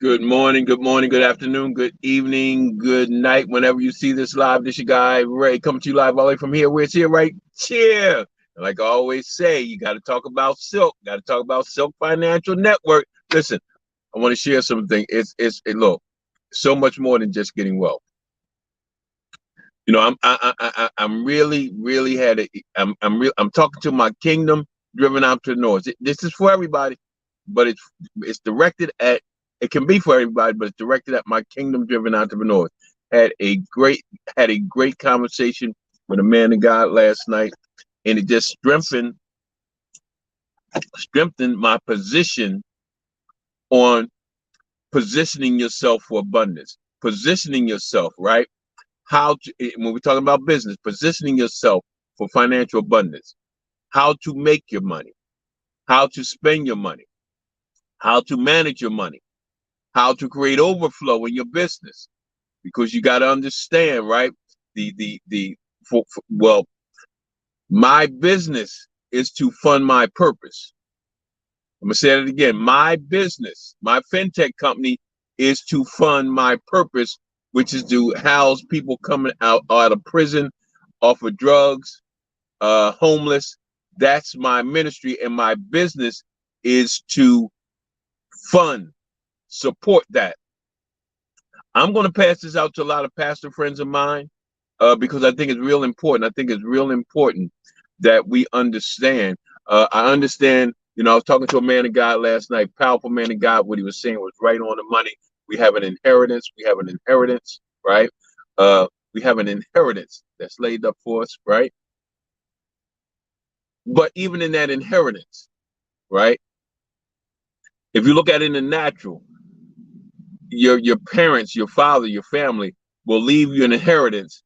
Good morning, good afternoon, good evening, good night. Whenever you see this live, this your guy Ray coming to you live all the way from here. Where it's here, right here. And like I always say, you got to talk about Silk. Got to talk about Silk Financial Network. Listen, I want to share something. Look, so much more than just getting wealth. You know, I'm really had it. I'm talking to my kingdom driven out to the north. This is for everybody, but it's directed at. It can be for everybody, but it's directed at my kingdom driven entrepreneurs. Had a great had a great conversation with a man of God last night, and it just strengthened my position on positioning yourself for abundance, positioning yourself right. How to when we're talking about business, positioning yourself for financial abundance, how to make your money, how to spend your money, how to manage your money, how to create overflow in your business. Because you got to understand, right? The well, my business is to fund my purpose. I'm gonna say it again. My business, my fintech company, is to fund my purpose, which is to house people coming out of prison, off of drugs, homeless. That's my ministry, and my business is to fund, support that. I'm going to pass this out to a lot of pastor friends of mine because I think it's real important. I think it's real important that we understand. I understand, you know, I was talking to a man of God last night, powerful man of God. What he was saying was right on the money. We have an inheritance. We have an inheritance, right? We have an inheritance that's laid up for us, right? But even in that inheritance, right? If you look at it in the natural, your parents, your father, your family will leave you an inheritance,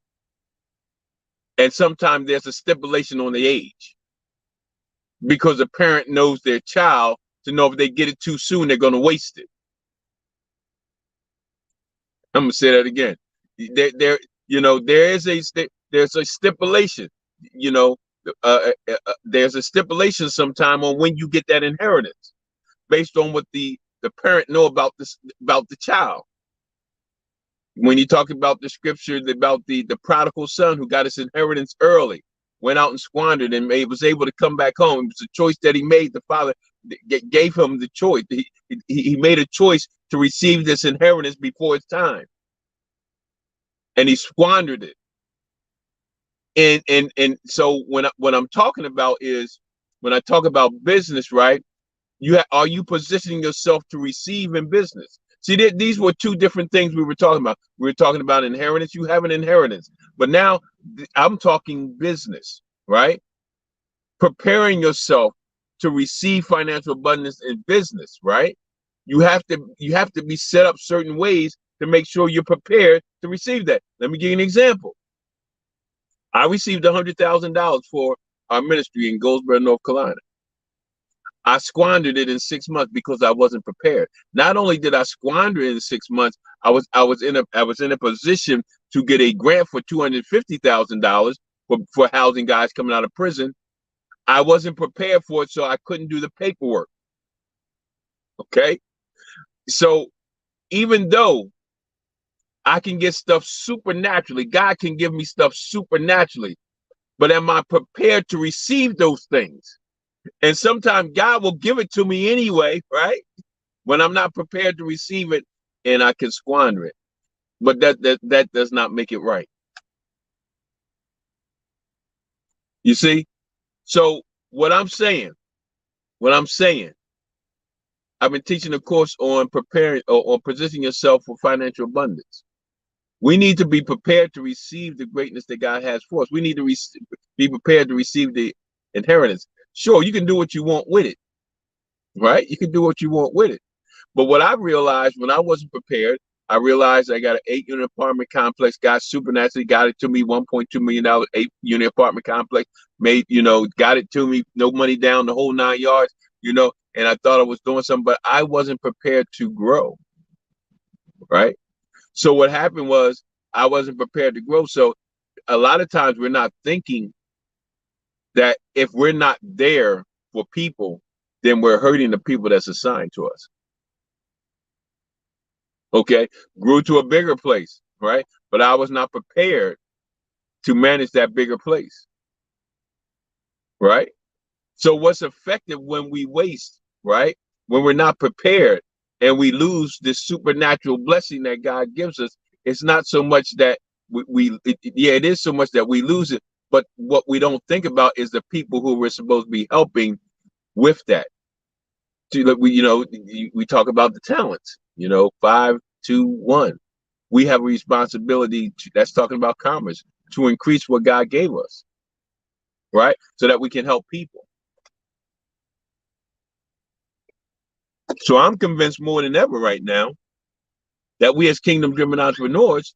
and sometimes there's a stipulation on the age because a parent knows their child to know if they get it too soon, they're going to waste it. I'm gonna say that again. There, there's a stipulation. You know, there's a stipulation sometime on when you get that inheritance, based on what the parent know about this about the child. When you talk about the scripture about the prodigal son who got his inheritance early, went out and squandered and was able to come back home. It was a choice that he made. The father gave him the choice. He made a choice to receive this inheritance before its time, and he squandered it. And so what I'm talking about is when I talk about business, right? Are you positioning yourself to receive in business? See, these were two different things we were talking about. We were talking about inheritance. You have an inheritance, but now I'm talking business, right? Preparing yourself to receive financial abundance in business, right? You have to be set up certain ways to make sure you're prepared to receive that. Let me give you an example. I received $100,000 for our ministry in Goldsboro, North Carolina. I squandered it in 6 months because I wasn't prepared. Not only did I squander it in 6 months, I was in a position to get a grant for $250,000 for housing guys coming out of prison. I wasn't prepared for it, so I couldn't do the paperwork. Okay, so even though I can get stuff supernaturally, God can give me stuff supernaturally, but am I prepared to receive those things? And sometimes God will give it to me anyway, right? When I'm not prepared to receive it, and I can squander it. But that does not make it right. You see? So what I'm saying, I've been teaching a course on preparing or positioning yourself for financial abundance. We need to be prepared to receive the greatness that God has for us. We need to be prepared to receive the inheritance. Sure, you can do what you want with it, right? You can do what you want with it. But what I realized when I wasn't prepared, I realized I got an 8 unit apartment complex, got supernaturally got it to me, $1.2 million 8 unit apartment complex, got it to me, no money down, the whole 9 yards, and I thought I was doing something, but I wasn't prepared to grow, right? So what happened was I wasn't prepared to grow. So a lot of times we're not thinking that if we're not there for people, then we're hurting the people that's assigned to us. Okay, grew to a bigger place, right? But I was not prepared to manage that bigger place, right? So what's effective when we waste, right? When we're not prepared and we lose this supernatural blessing that God gives us, it's not so much that yeah, it is so much that we lose it, but what we don't think about is the people who we're supposed to be helping with that. We talk about the talents, 5, 2, 1. We have a responsibility that's talking about commerce to increase what God gave us, right? So that we can help people. So I'm convinced more than ever right now that we as kingdom driven entrepreneurs,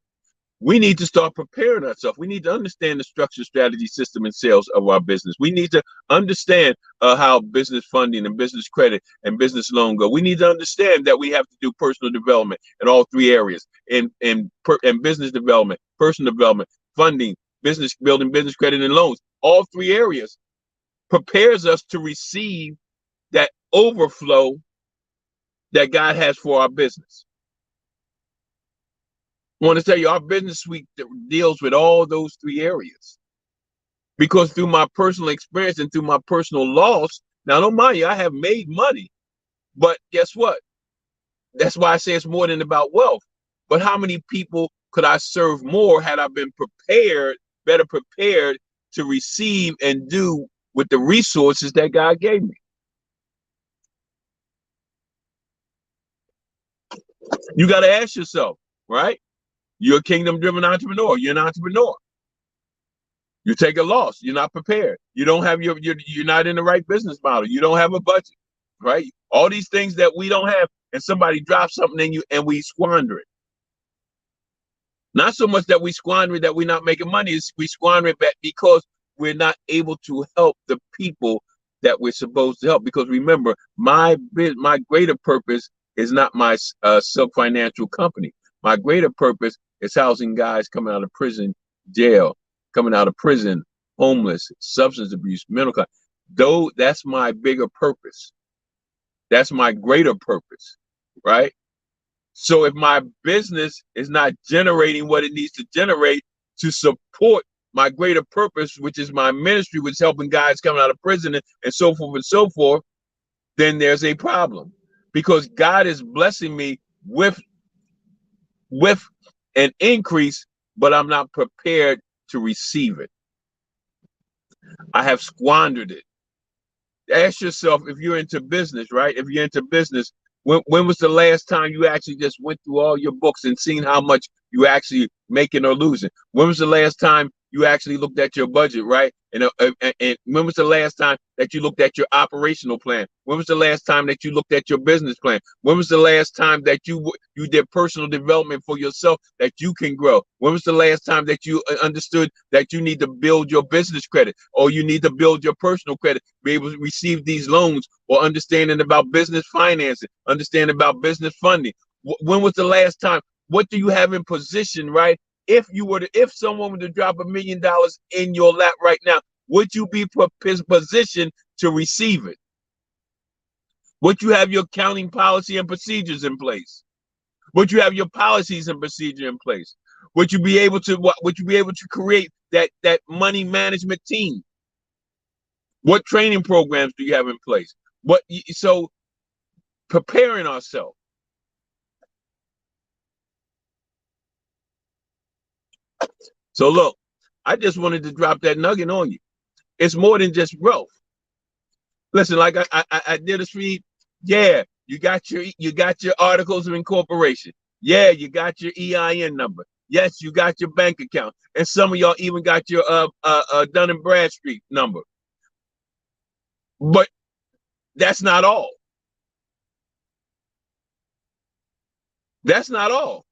we need to start preparing ourselves. We need to understand the structure, strategy, system, and sales of our business. We need to understand how business funding and business credit and business loan go. We need to understand that we have to do personal development in all three areas, and business development, personal development, funding, business building, business credit, and loans. All three areas prepares us to receive that overflow that God has for our business. I want to tell you, our business suite deals with all those three areas. Because through my personal experience and through my personal loss, now don't mind you, I have made money, but guess what? That's why I say it's more than about wealth. But how many people could I serve more had I been prepared, better prepared to receive and do with the resources that God gave me? You got to ask yourself, right? You're a kingdom driven entrepreneur. You're an entrepreneur. You take a loss. You're not prepared. You don't have you're not in the right business model. You don't have a budget, right? All these things that we don't have, and somebody drops something in you and we squander it. Not so much that we squander it that we're not making money, is we squander it because we're not able to help the people that we're supposed to help. Because remember, my greater purpose is not my Silk Financial company. My greater purpose is housing guys coming out of prison, jail, coming out of prison, homeless, substance abuse, mental health. Though that's my bigger purpose. That's my greater purpose, right? So if my business is not generating what it needs to generate to support my greater purpose, which is my ministry, which is helping guys coming out of prison and so forth, then there's a problem. Because God is blessing me with an increase, but I'm not prepared to receive it. I have squandered it. Ask yourself, if you're into business, right? If you're into business, when was the last time you actually just went through all your books and seen how much you actually making or losing? When was the last time you actually looked at your budget, right? And when was the last time that you looked at your operational plan? When was the last time that you looked at your business plan? When was the last time that you did personal development for yourself that you can grow? When was the last time that you understood that you need to build your business credit, or you need to build your personal credit, be able to receive these loans, or understanding about business financing, understanding about business funding? When was the last time? What do you have in position, right? If someone were to drop $1 million in your lap right now, would you be positioned to receive it? Would you have your accounting policy and procedures in place? Would you have your policies and procedure in place? Would you be able to create that money management team? What training programs do you have in place? So preparing ourselves. So look, I just wanted to drop that nugget on you. It's more than just growth. Listen, like I did a read. Yeah, you got your articles of incorporation. Yeah, you got your EIN number. Yes, you got your bank account, and some of y'all even got your Dun and Bradstreet number. But that's not all. That's not all.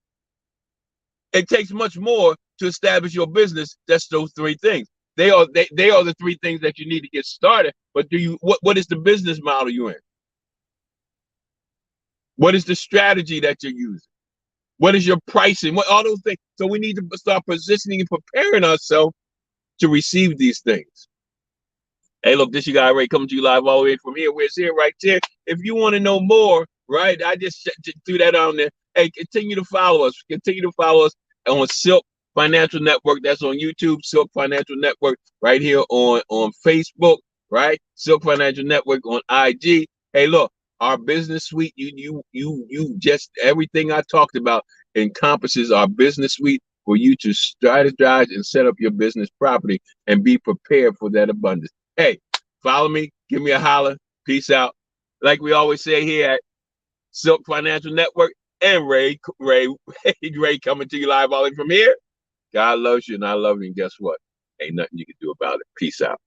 It takes much more to establish your business. That's those three things. They are the three things that you need to get started. But what is the business model you're in? What is the strategy that you're using? What is your pricing? What all those things? So we need to start positioning and preparing ourselves to receive these things. Hey, look, this you guy Ray coming to you live all the way from here. Where's here right there? If you want to know more, right? I just threw that on there. Hey, continue to follow us. Continue to follow us on Silk Financial Network. That's on YouTube, Silk Financial Network, right here on Facebook, right? Silk Financial Network on IG. Hey, look, our business suite, you just everything I talked about encompasses our business suite for you to strategize and set up your business properly and be prepared for that abundance. Hey, follow me, give me a holler. Peace out. Like we always say here at Silk Financial Network and Ray coming to you live all the way from here. God loves you and I love you. And guess what? Ain't nothing you can do about it. Peace out.